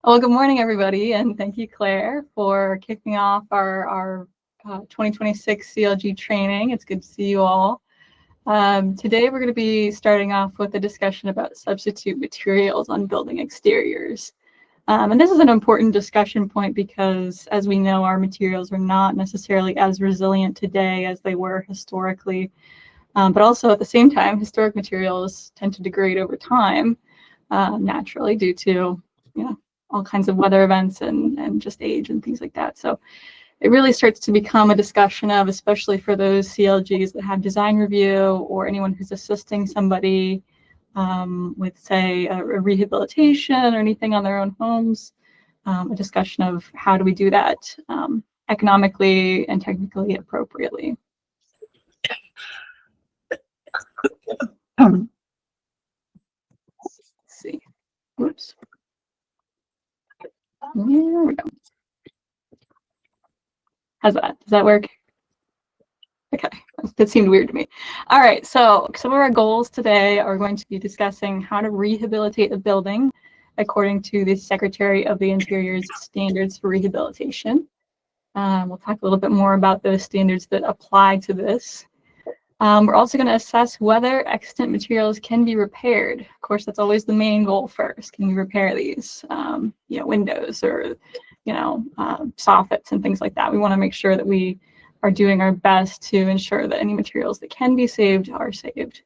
Well, good morning, everybody, and thank you, Claire, for kicking off our 2026 CLG training. It's good to see you all. Today, we're going to be starting off with a discussion about substitute materials on building exteriors. And this is an important discussion point because, as we know, our materials are not necessarily as resilient today as they were historically. But also, at the same time, historic materials tend to degrade over time naturally due to, all kinds of weather events and just age and things like that. So it really starts to become a discussion of, especially for those CLGs that have design review or anyone who's assisting somebody with, say, a rehabilitation or anything on their own homes, a discussion of how do we do that economically and technically appropriately. Let's see. Oops. There we go. How's that? Does that work? Okay, that seemed weird to me. All right, so some of our goals today are going to be discussing how to rehabilitate a building according to the Secretary of the Interior's standards for rehabilitation. We'll talk a little bit more about those standards that apply to this. We're also going to assess whether extant materials can be repaired. Of course, that's always the main goal first. Can we repair these, windows or, soffits and things like that? We want to make sure that we are doing our best to ensure that any materials that can be saved are saved.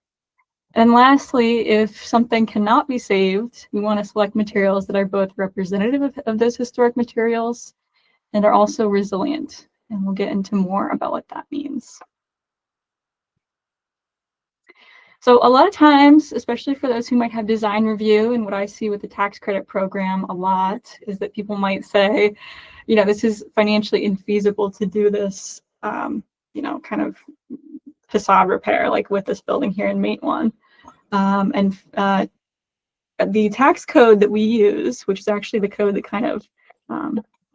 And lastly, if something cannot be saved, we want to select materials that are both representative of those historic materials and are also resilient. And we'll get into more about what that means. So a lot of times, especially for those who might have design review, and what I see with the tax credit program a lot is that people might say, this is financially infeasible to do this, kind of facade repair, like with this building here in Mate 1. And the tax code that we use, which is actually the code that kind of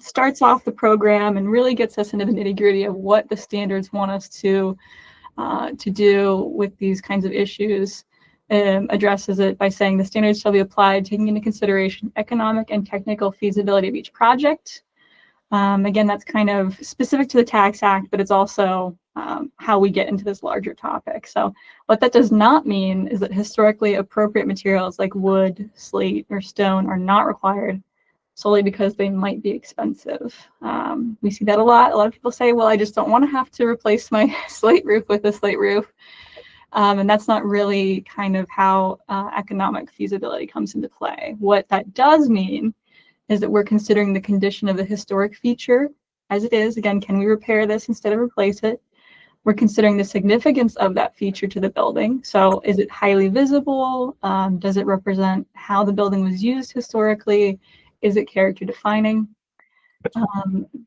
starts off the program and really gets us into the nitty-gritty of what the standards want us to do with these kinds of issues, addresses it by saying the standards shall be applied taking into consideration economic and technical feasibility of each project. Again, that's kind of specific to the Tax Act, but it's also how we get into this larger topic. So what that does not mean is that historically appropriate materials like wood, slate, or stone are not required solely because they might be expensive. We see that a lot. A lot of people say, well, I just don't want to have to replace my slate roof with a slate roof. And that's not really kind of how economic feasibility comes into play. What that does mean is that we're considering the condition of the historic feature as it is. Again, can we repair this instead of replace it? We're considering the significance of that feature to the building. So is it highly visible? Does it represent how the building was used historically? Is it character defining?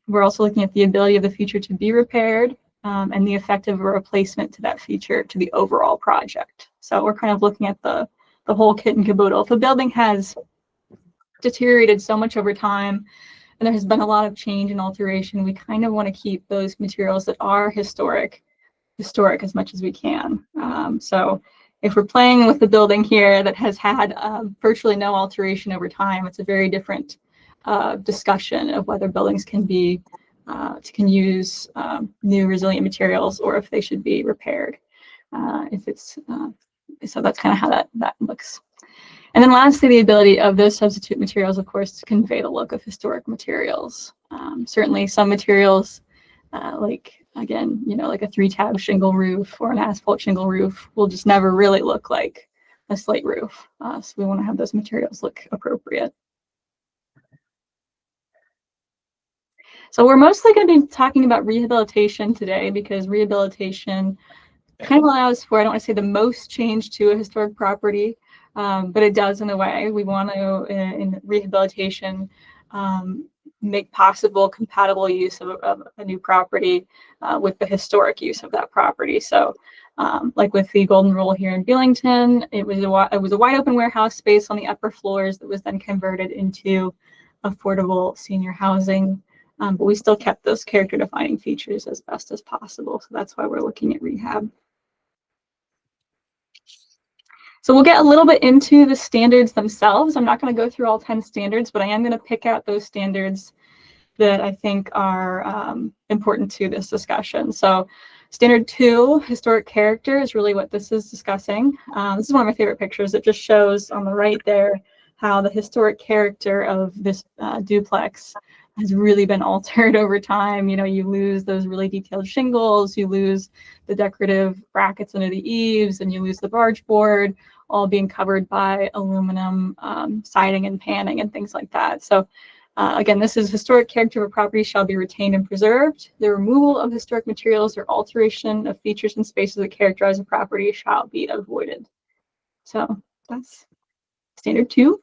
We're also looking at the ability of the feature to be repaired and the effect of a replacement to that feature to the overall project. So we're kind of looking at the whole kit and caboodle. If a building has deteriorated so much over time and there has been a lot of change and alteration, we kind of want to keep those materials that are historic as much as we can. So if we're playing with the building here that has had virtually no alteration over time, it's a very different discussion of whether buildings can use new resilient materials or if they should be repaired. So that's kind of how that looks. And then lastly, the ability of those substitute materials, of course, to convey the look of historic materials. Certainly some materials like a 3-tab shingle roof or an asphalt shingle roof will just never really look like a slate roof. So we want to have those materials look appropriate. So we're mostly going to be talking about rehabilitation today because rehabilitation kind of allows for, I don't want to say the most change to a historic property, but it does in a way. We want to, in rehabilitation, make possible compatible use of a new property with the historic use of that property. So like with the Golden Rule here in Belington, it was a wide open warehouse space on the upper floors that was then converted into affordable senior housing. But we still kept those character defining features as best as possible. So that's why we're looking at rehab. So we'll get a little bit into the standards themselves. I'm not going to go through all 10 standards, but I am going to pick out those standards that I think are important to this discussion. So standard 2, historic character, is really what this is discussing. This is one of my favorite pictures. It just shows on the right there how the historic character of this duplex has really been altered over time. You know, you lose those really detailed shingles, you lose the decorative brackets under the eaves, and you lose the barge board, all being covered by aluminum siding and paneling and things like that. So again, this is historic character of a property shall be retained and preserved. The removal of historic materials or alteration of features and spaces that characterize a property shall be avoided. So that's standard 2.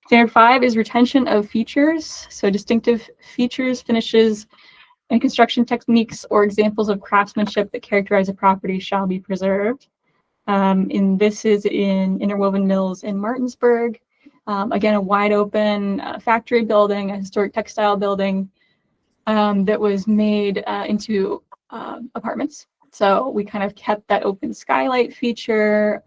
Standard 5 is retention of features. So distinctive features, finishes, and construction techniques or examples of craftsmanship that characterize a property shall be preserved. And this is in Interwoven Mills in Martinsburg. Again, a wide open factory building, a historic textile building that was made into apartments. So we kind of kept that open skylight feature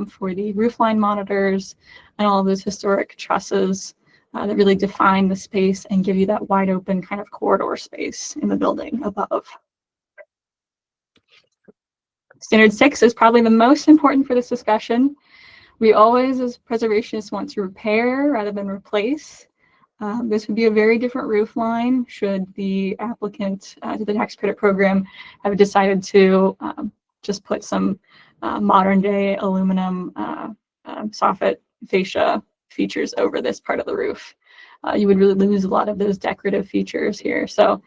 for the roofline monitors and all of those historic trusses that really define the space and give you that wide open kind of corridor space in the building above. Standard 6 is probably the most important for this discussion. We always, as preservationists, want to repair rather than replace. This would be a very different roof line should the applicant to the tax credit program have decided to just put some modern day aluminum soffit fascia features over this part of the roof. You would really lose a lot of those decorative features here. So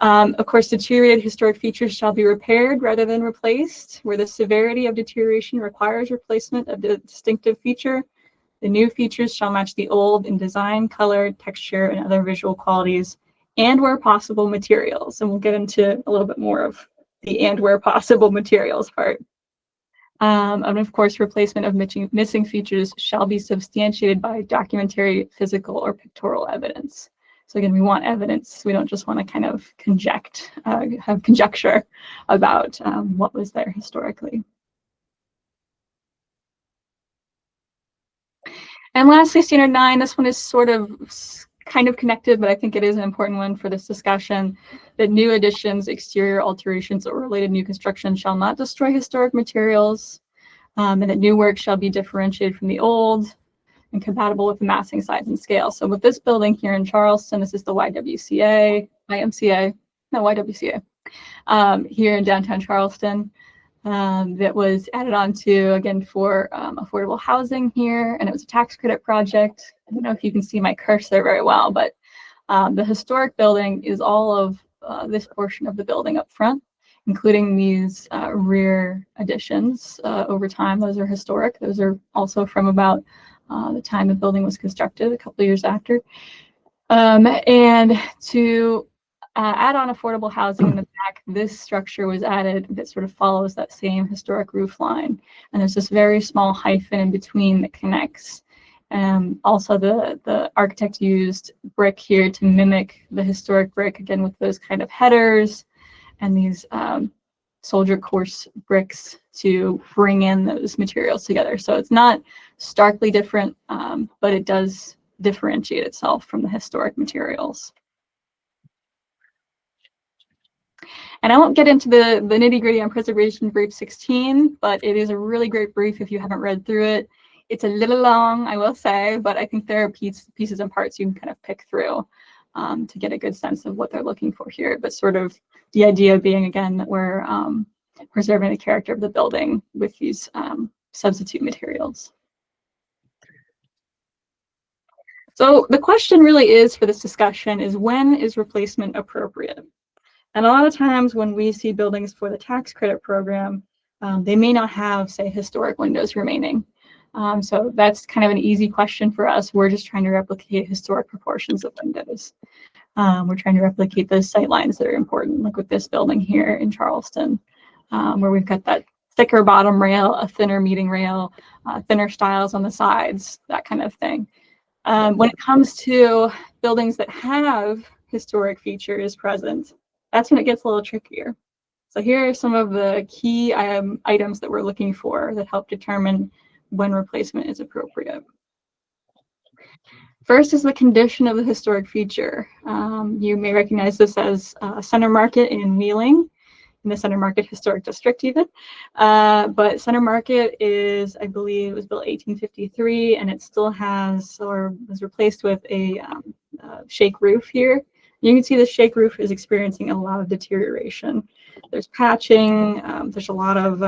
of course, deteriorated historic features shall be repaired rather than replaced. Where the severity of deterioration requires replacement of the distinctive feature, the new features shall match the old in design, color, texture, and other visual qualities, and where possible, materials. And we'll get into a little bit more of the and where possible materials part. And of course, replacement of missing features shall be substantiated by documentary, physical, or pictorial evidence. So again, we want evidence. We don't just want to kind of have conjecture about what was there historically. And lastly, standard 9, this one is sort of kind of connected, but I think it is an important one for this discussion, that new additions, exterior alterations, or related new construction shall not destroy historic materials, and that new work shall be differentiated from the old and compatible with the massing size and scale. So with this building here in Charleston, this is the YMCA, here in downtown Charleston. That was added on to, again, for affordable housing here, and it was a tax credit project. I don't know if you can see my cursor very well, but the historic building is all of this portion of the building up front, including these rear additions over time. Those are historic. Those are also from about the time the building was constructed, a couple of years after. And to add on affordable housing in the back, this structure was added that sort of follows that same historic roof line. And there's this very small hyphen in between that connects. Also, the architect used brick here to mimic the historic brick, again, with those kind of headers and these soldier course bricks to bring in those materials together. So it's not starkly different, but it does differentiate itself from the historic materials. And I won't get into the nitty gritty on preservation brief 16, but it is a really great brief if you haven't read through it. It's a little long, I will say, but I think there are pieces and parts you can kind of pick through to get a good sense of what they're looking for here. But sort of the idea being, again, that we're preserving the character of the building with these substitute materials. So the question really is for this discussion is, when is replacement appropriate? And a lot of times when we see buildings for the tax credit program, they may not have, say, historic windows remaining. So that's kind of an easy question for us. We're just trying to replicate historic proportions of windows. We're trying to replicate those sight lines that are important, like with this building here in Charleston, where we've got that thicker bottom rail, a thinner meeting rail, thinner stiles on the sides, that kind of thing. When it comes to buildings that have historic features present, that's when it gets a little trickier. So here are some of the key items that we're looking for that help determine when replacement is appropriate. First is the condition of the historic feature. You may recognize this as Center Market in Wheeling, in the Center Market Historic District even. But Center Market is, I believe, it was built 1853, and it still has, or was replaced with a shake roof here. You can see the shake roof is experiencing a lot of deterioration. There's patching, there's a lot of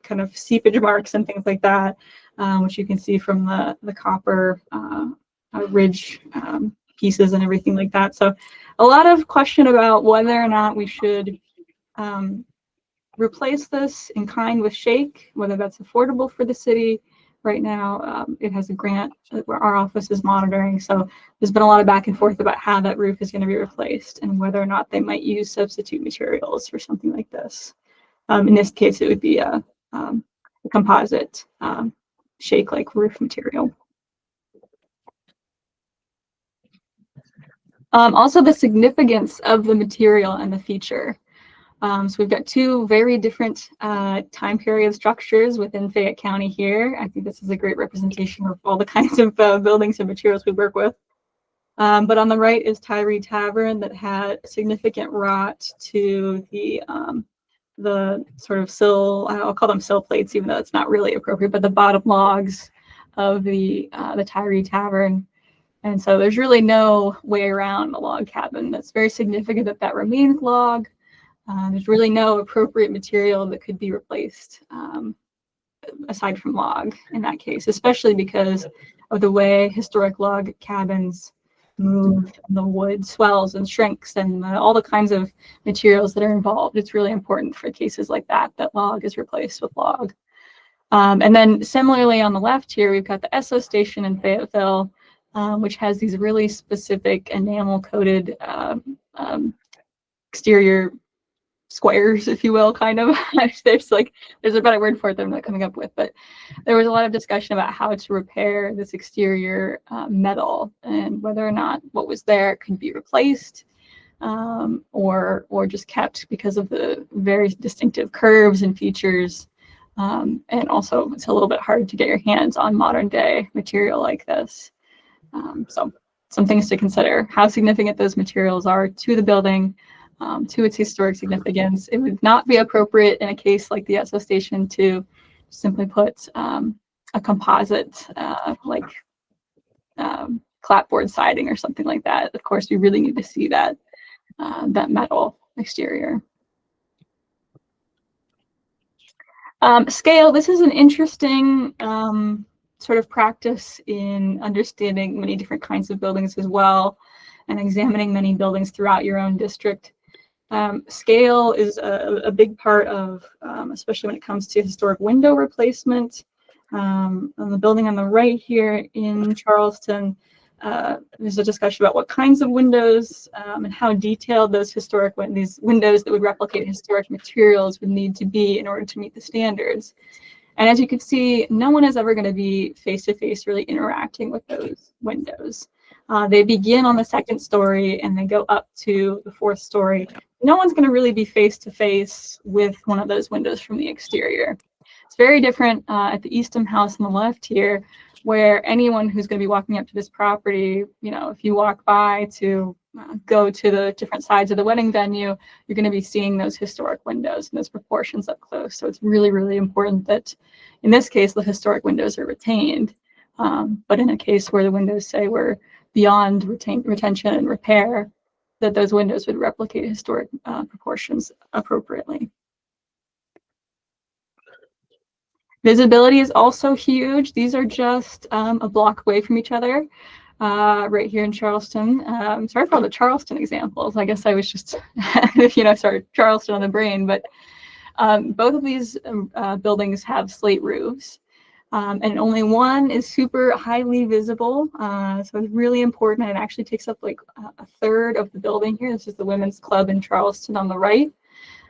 kind of seepage marks and things like that, which you can see from the copper ridge pieces and everything like that. So a lot of question about whether or not we should replace this in kind with shake, whether that's affordable for the city. Right now, it has a grant that our office is monitoring. So there's been a lot of back and forth about how that roof is going to be replaced and whether or not they might use substitute materials for something like this. In this case, it would be a composite shake-like roof material. Also, the significance of the material and the feature. So we've got two very different time period structures within Fayette County here. I think this is a great representation of all the kinds of buildings and materials we work with. But on the right is Tyree Tavern that had significant rot to the sort of sill, I'll call them sill plates, even though it's not really appropriate, but the bottom logs of the Tyree Tavern. And so there's really no way around a log cabin. That's very significant that that remains log. There's really no appropriate material that could be replaced aside from log in that case, especially because of the way historic log cabins move, and the wood swells and shrinks, and all the kinds of materials that are involved. It's really important for cases like that log is replaced with log. And then similarly on the left here, we've got the Esso station in Fayetteville, which has these really specific enamel-coated exterior squares, if you will, kind of. there's a better word for it that I'm not coming up with, but there was a lot of discussion about how to repair this exterior metal and whether or not what was there could be replaced or just kept because of the very distinctive curves and features. And also, it's a little bit hard to get your hands on modern day material like this. So some things to consider: how significant those materials are to the building, to its historic significance. It would not be appropriate in a case like the Esso station to simply put a composite like clapboard siding or something like that. Of course, we really need to see that that metal exterior. Scale. This is an interesting sort of practice in understanding many different kinds of buildings as well, and examining many buildings throughout your own district. Scale is a big part of, especially when it comes to historic window replacement. On the building on the right here in Charleston, there's a discussion about what kinds of windows and how detailed those these windows that would replicate historic materials would need to be in order to meet the standards. And as you can see, no one is ever going to be face-to-face really interacting with those windows. They begin on the second story and they go up to the fourth story. No one's going to really be face-to-face with one of those windows from the exterior. It's very different at the Eastham House on the left here, where anyone who's going to be walking up to this property, you know, if you walk by to go to the different sides of the wedding venue, you're going to be seeing those historic windows and those proportions up close. So it's really, really important that, in this case, the historic windows are retained. But in a case where the windows, say, were beyond retention and repair, that those windows would replicate historic proportions appropriately. Visibility is also huge. These are just a block away from each other, right here in Charleston. Sorry for all the Charleston examples. I guess I was just, Charleston on the brain. But both of these buildings have slate roofs, and only one is super highly visible. So it's really important. It actually takes up like a third of the building here. This is the Women's Club in Charleston on the right.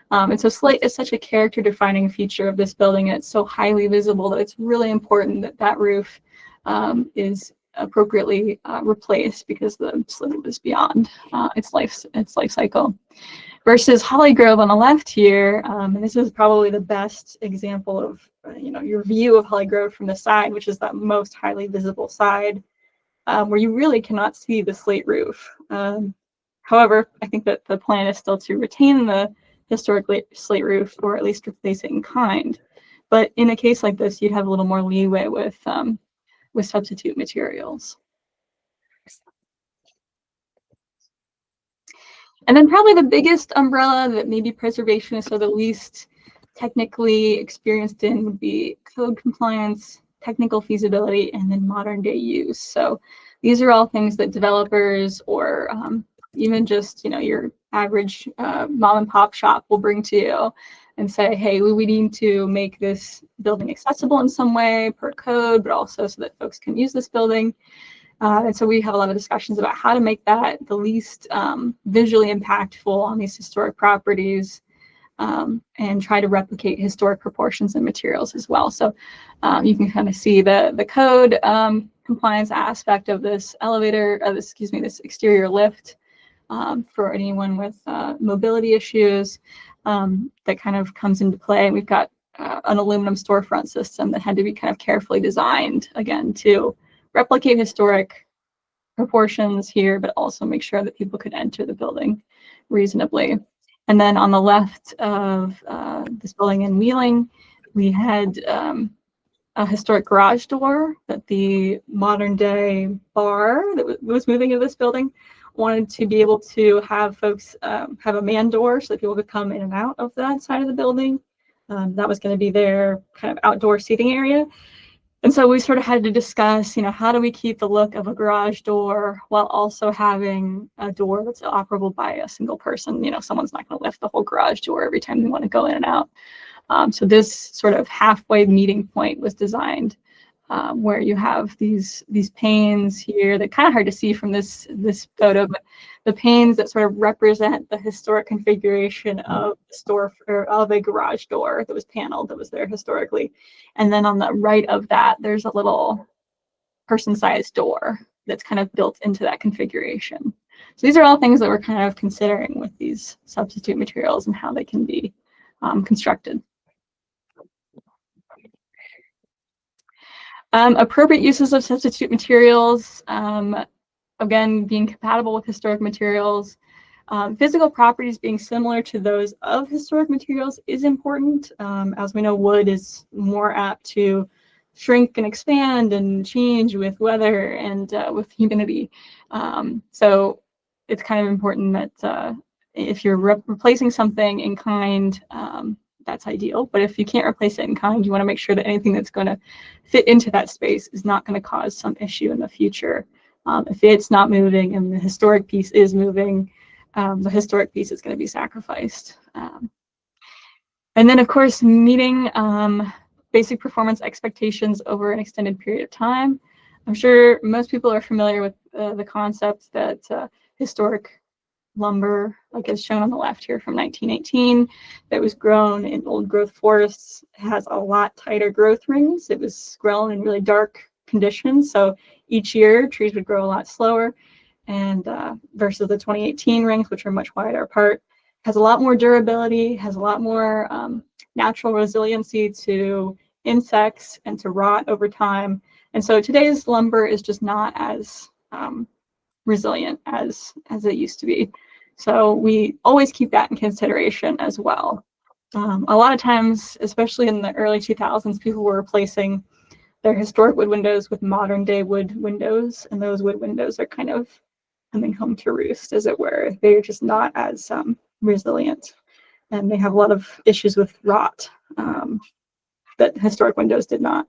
And so slate is such a character-defining feature of this building, and it's so highly visible that it's really important that that roof is appropriately replaced, because the slate is beyond its life cycle. versus Holly Grove on the left here. And this is probably the best example of your view of Holly Grove from the side, which is that most highly visible side, where you really cannot see the slate roof. However, I think that the plan is still to retain the historic slate roof, or at least replace it in kind. But in a case like this, you'd have a little more leeway with substitute materials. And then probably the biggest umbrella that maybe preservationists are the least technically experienced in would be code compliance, technical feasibility, and then modern day use. So these are all things that developers or even just your average mom and pop shop will bring to you and say, hey, we need to make this building accessible in some way per code, but also so that folks can use this building. And so we have a lot of discussions about how to make that the least visually impactful on these historic properties, and try to replicate historic proportions and materials as well. So you can kind of see the code compliance aspect of this elevator, this exterior lift for anyone with mobility issues that kind of comes into play. We've got an aluminum storefront system that had to be kind of carefully designed, again, to replicate historic proportions here, but also make sure that people could enter the building reasonably. And then on the left of this building in Wheeling, we had a historic garage door that the modern day bar that was moving into this building wanted to be able to have folks have a man door so that people could come in and out of that side of the building. That was going to be their kind of outdoor seating area. And so we sort of had to discuss, how do we keep the look of a garage door while also having a door that's operable by a single person? Someone's not going to lift the whole garage door every time they want to go in and out. So this sort of halfway meeting point was designed, where you have these panes here that kind of hard to see from this photo, but the panes that sort of represent the historic configuration of the store, or of a garage door that was paneled, that was there historically. And then on the right of that, there's a little person-sized door that's kind of built into that configuration. So these are all things that we're kind of considering with these substitute materials and how they can be constructed. Appropriate uses of substitute materials, again, being compatible with historic materials. Physical properties being similar to those of historic materials is important. As we know, wood is more apt to shrink and expand and change with weather and with humidity. So it's kind of important that if you're replacing something in kind, that's ideal. But if you can't replace it in kind, you want to make sure that anything that's going to fit into that space is not going to cause some issue in the future. If it's not moving and the historic piece is moving, the historic piece is going to be sacrificed. And then, of course, meeting basic performance expectations over an extended period of time. I'm sure most people are familiar with the concept that historic lumber, like is shown on the left here from 1918, that was grown in old growth forests, has a lot tighter growth rings. It was grown in really dark conditions, so each year trees would grow a lot slower, and versus the 2018 rings, which are much wider apart, has a lot more durability, has a lot more natural resiliency to insects and to rot over time. And so today's lumber is just not as resilient as it used to be. So we always keep that in consideration as well. A lot of times, especially in the early 2000s, people were replacing their historic wood windows with modern day wood windows, and those wood windows are kind of coming home to roost, as it were. They're just not as resilient, and they have a lot of issues with rot that historic windows did not.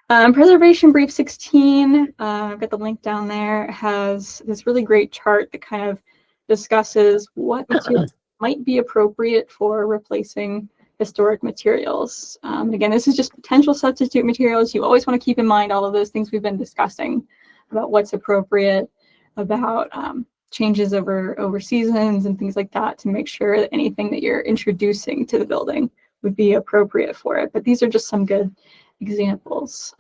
Preservation Brief 16, I've got the link down there. It has this really great chart that kind of discusses what materials might be appropriate for replacing historic materials. Again, this is just potential substitute materials. You always want to keep in mind all of those things we've been discussing about what's appropriate, about changes over seasons and things like that, to make sure that anything that you're introducing to the building would be appropriate for it. But these are just some good examples.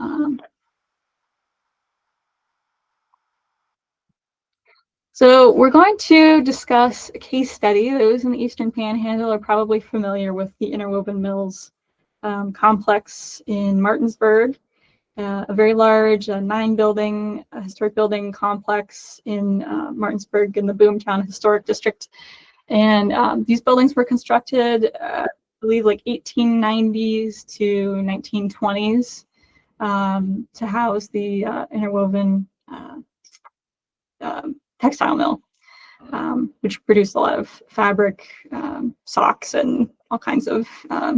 So we're going to discuss a case study. Those in the Eastern Panhandle are probably familiar with the Interwoven Mills complex in Martinsburg, a very large 9-building historic building complex in Martinsburg in the Boomtown Historic District. And these buildings were constructed, I believe, like 1890s to 1920s to house the Interwoven textile mill, which produced a lot of fabric, socks, and all kinds of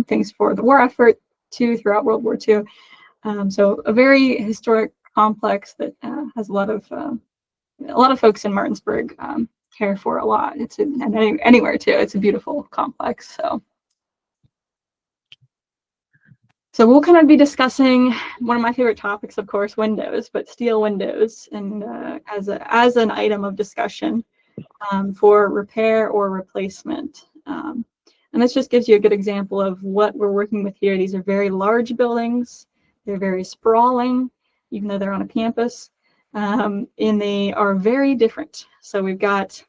things for the war effort too throughout World War II. So a very historic complex that has a lot of folks in Martinsburg care for a lot. It's and anywhere too. It's a beautiful complex. So we'll kind of be discussing one of my favorite topics, of course, windows, but steel windows, and as an item of discussion for repair or replacement. And this just gives you a good example of what we're working with here. These are very large buildings. They're very sprawling, even though they're on a campus, and they are very different. So we've got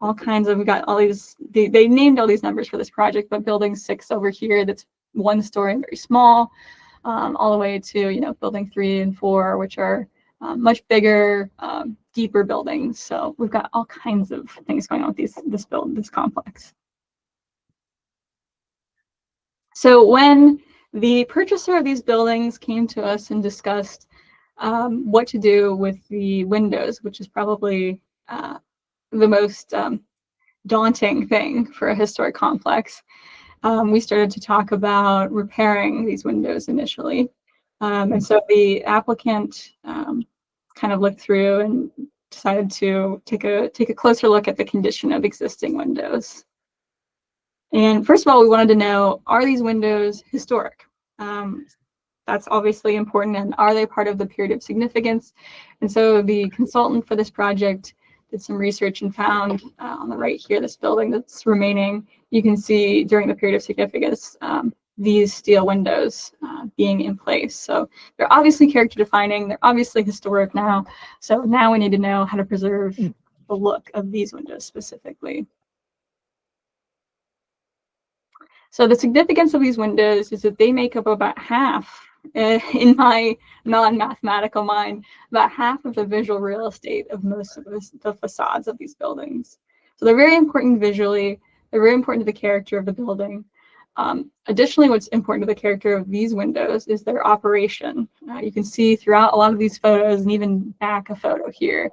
all these, they named all these numbers for this project, but building 6 over here, that's 1 story and very small, all the way to, building 3 and 4, which are much bigger, deeper buildings. So we've got all kinds of things going on with this complex. So when the purchaser of these buildings came to us and discussed what to do with the windows, which is probably the most daunting thing for a historic complex, we started to talk about repairing these windows initially. And so the applicant kind of looked through and decided to take a closer look at the condition of existing windows. And first of all, we wanted to know, are these windows historic? That's obviously important, and are they part of the period of significance? And so the consultant for this project did some research and found on the right here, this building that's remaining, you can see during the period of significance, these steel windows being in place. So they're obviously character defining, they're obviously historic now. So now we need to know how to preserve the look of these windows specifically. So the significance of these windows is that they make up about half, in my non-mathematical mind, about half of the visual real estate of most of the facades of these buildings. So they're very important visually, they're very important to the character of the building. Additionally, what's important to the character of these windows is their operation. You can see throughout a lot of these photos, and even back a photo here,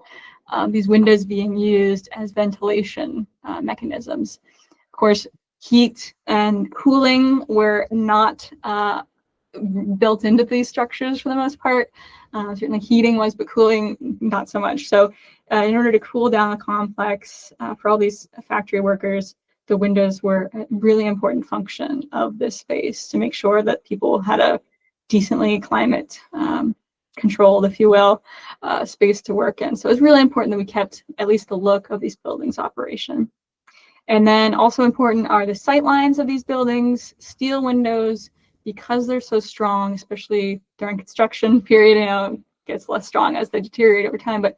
these windows being used as ventilation mechanisms. Of course, heat and cooling were not built into these structures for the most part. Certainly heating was, but cooling not so much. So in order to cool down the complex for all these factory workers, the windows were a really important function of this space to make sure that people had a decently climate controlled, if you will, space to work in. So it's really important that we kept at least the look of these buildings' operation. And then also important are the sight lines of these buildings. Steel windows, because they're so strong, especially during construction period, it gets less strong as they deteriorate over time, but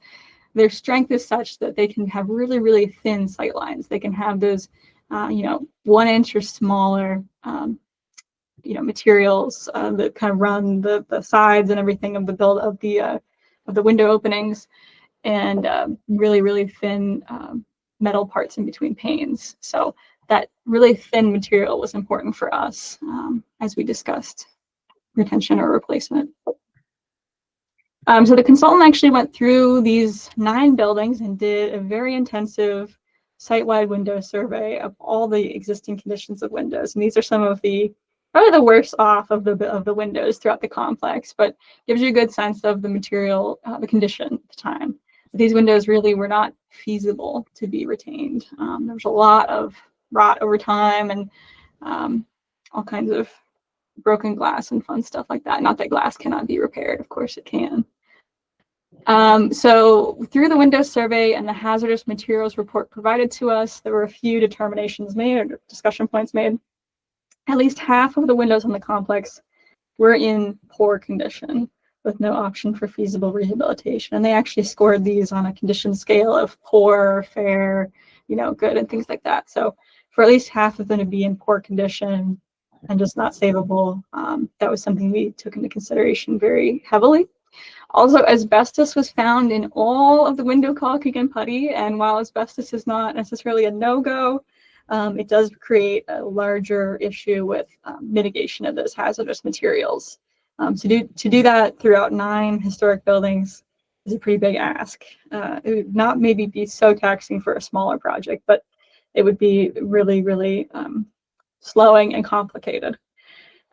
their strength is such that they can have really, really thin sight lines. They can have those, 1 inch or smaller, materials that kind of run the sides and everything of the window openings, and really, really thin metal parts in between panes. So that really thin material was important for us as we discussed retention or replacement. So the consultant actually went through these 9 buildings and did a very intensive site-wide window survey of all the existing conditions of windows. And these are some of probably the worst off of the windows throughout the complex, but gives you a good sense of the material, the condition at the time. These windows really were not feasible to be retained. There was a lot of rot over time and all kinds of broken glass and fun stuff like that. Not that glass cannot be repaired, of course it can. So through the window survey and the hazardous materials report provided to us, there were a few determinations made or discussion points made. At least half of the windows on the complex were in poor condition. with no option for feasible rehabilitation. And they actually scored these on a condition scale of poor, fair, good, and things like that. So for at least half of them to be in poor condition and just not savable, that was something we took into consideration very heavily. Also, asbestos was found in all of the window caulking and putty, and while asbestos is not necessarily a no-go, it does create a larger issue with mitigation of those hazardous materials. To do that throughout 9 historic buildings is a pretty big ask. It would not maybe be so taxing for a smaller project, but it would be really, really slowing and complicated.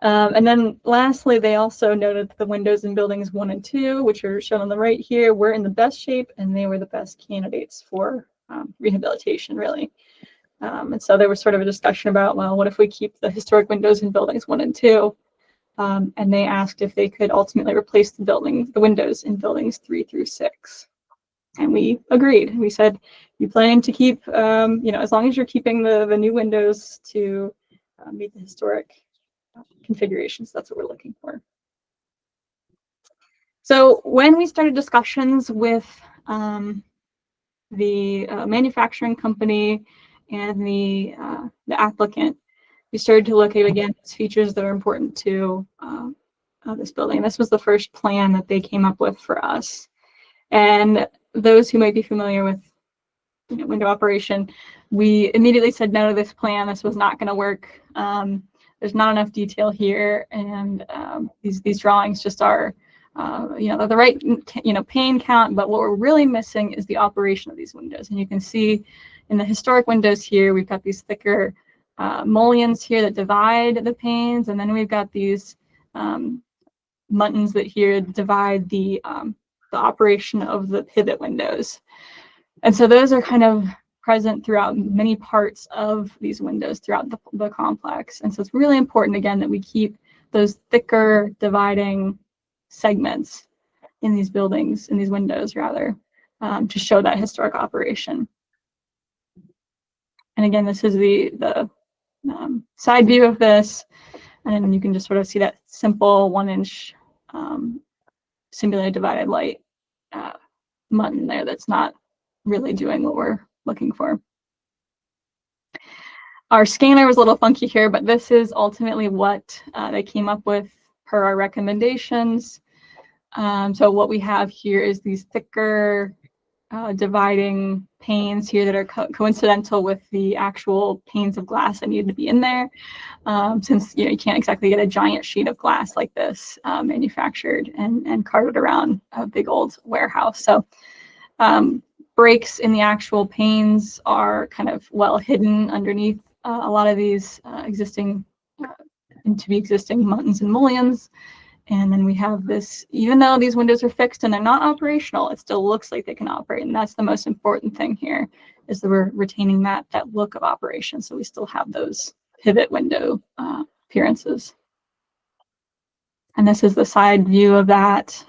And then lastly, they also noted that the windows in buildings 1 and 2, which are shown on the right here, were in the best shape, and they were the best candidates for rehabilitation, really. And so there was sort of a discussion about, well, what if we keep the historic windows in buildings 1 and 2? And they asked if they could ultimately replace the windows in buildings 3 through 6. And we agreed. We said, you plan to keep, as long as you're keeping the new windows to meet the historic configurations, that's what we're looking for. So when we started discussions with the manufacturing company and the applicant, we started to look at, again, features that are important to this building. This was the first plan that they came up with for us. And those who might be familiar with window operation, we immediately said no to this plan. This was not going to work. There's not enough detail here, and these drawings just are, the right, pane count. But what we're really missing is the operation of these windows. And you can see in the historic windows here, we've got these thicker mullions here that divide the panes, and then we've got these muntins that here divide the operation of the pivot windows. And so those are kind of present throughout many parts of these windows throughout the complex. And so it's really important, again, that we keep those thicker dividing segments in these buildings, in these windows rather, to show that historic operation. And again, this is the side view of this, and you can just sort of see that simple 1-inch simulated divided light muntin there that's not really doing what we're looking for. Our scanner was a little funky here, but this is ultimately what they came up with per our recommendations. So what we have here is these thicker dividing panes here that are coincidental with the actual panes of glass that needed to be in there, since you can't exactly get a giant sheet of glass like this manufactured and carted around a big old warehouse. So breaks in the actual panes are kind of well hidden underneath a lot of these existing muntins and mullions. And then we have this, even though these windows are fixed and they're not operational, it still looks like they can operate. And that's the most important thing here, is that we're retaining that look of operation. So we still have those pivot window appearances. And this is the side view of that.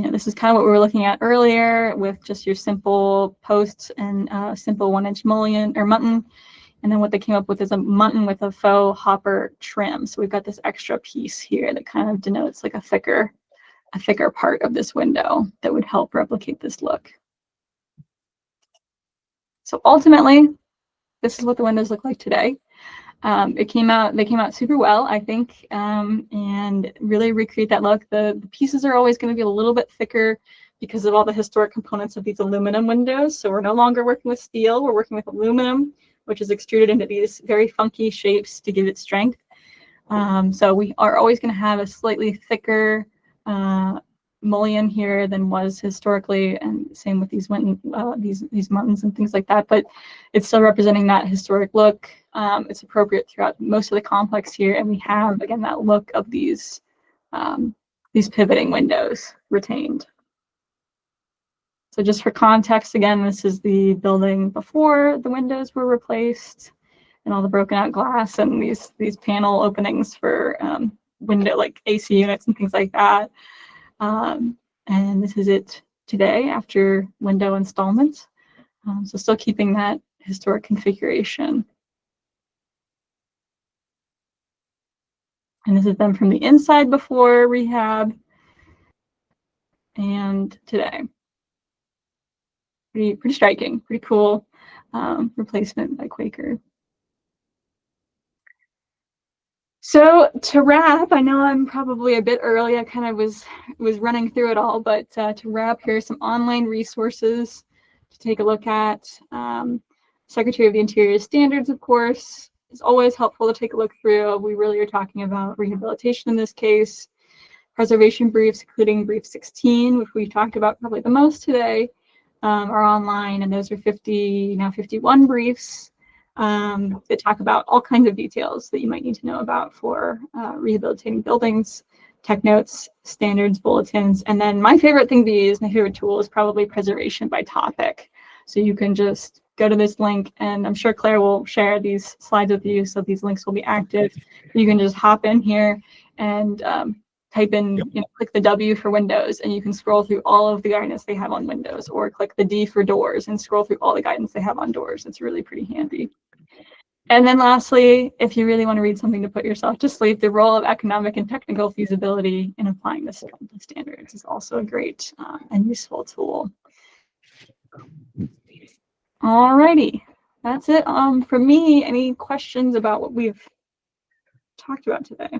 This is kind of what we were looking at earlier with just your simple posts and simple 1-inch mullion or muntin. And then what they came up with is a muntin with a faux hopper trim. So we've got this extra piece here that kind of denotes like a thicker part of this window that would help replicate this look. So ultimately, this is what the windows look like today. They came out super well, I think, and really recreate that look. The pieces are always going to be a little bit thicker because of all the historic components of these aluminum windows. So we're no longer working with steel, we're working with aluminum, which is extruded into these very funky shapes to give it strength. So we are always going to have a slightly thicker mullion here than was historically, and same with these muntins and things like that. But it's still representing that historic look. It's appropriate throughout most of the complex here, and we have, again, that look of these pivoting windows retained. So just for context, again, this is the building before the windows were replaced and all the broken out glass and these panel openings for window, like AC units and things like that. And this is it today after window installments. So still keeping that historic configuration. And this is them from the inside before rehab and today. Pretty striking, pretty cool replacement by Quaker. So to wrap, I know I'm probably a bit early. I kind of was running through it all, but to wrap, here are some online resources to take a look at. Secretary of the Interior standards, of course, is always helpful to take a look through. We really are talking about rehabilitation in this case. Preservation briefs, including brief 16, which we talked about probably the most today, are online, and those are 51 briefs that talk about all kinds of details that you might need to know about for rehabilitating buildings, tech notes, standards, bulletins, and then my favorite thing to use, my favorite tool, is probably preservation by topic. So you can just go to this link, and I'm sure Claire will share these slides with you, so these links will be active. You can just hop in here and type in, click the W for Windows, and you can scroll through all of the guidance they have on Windows, or click the D for doors and scroll through all the guidance they have on doors. It's really pretty handy. And then lastly, if you really want to read something to put yourself to sleep, the role of economic and technical feasibility in applying the standards is also a great and useful tool. Alrighty, that's it from me. Any questions about what we've talked about today?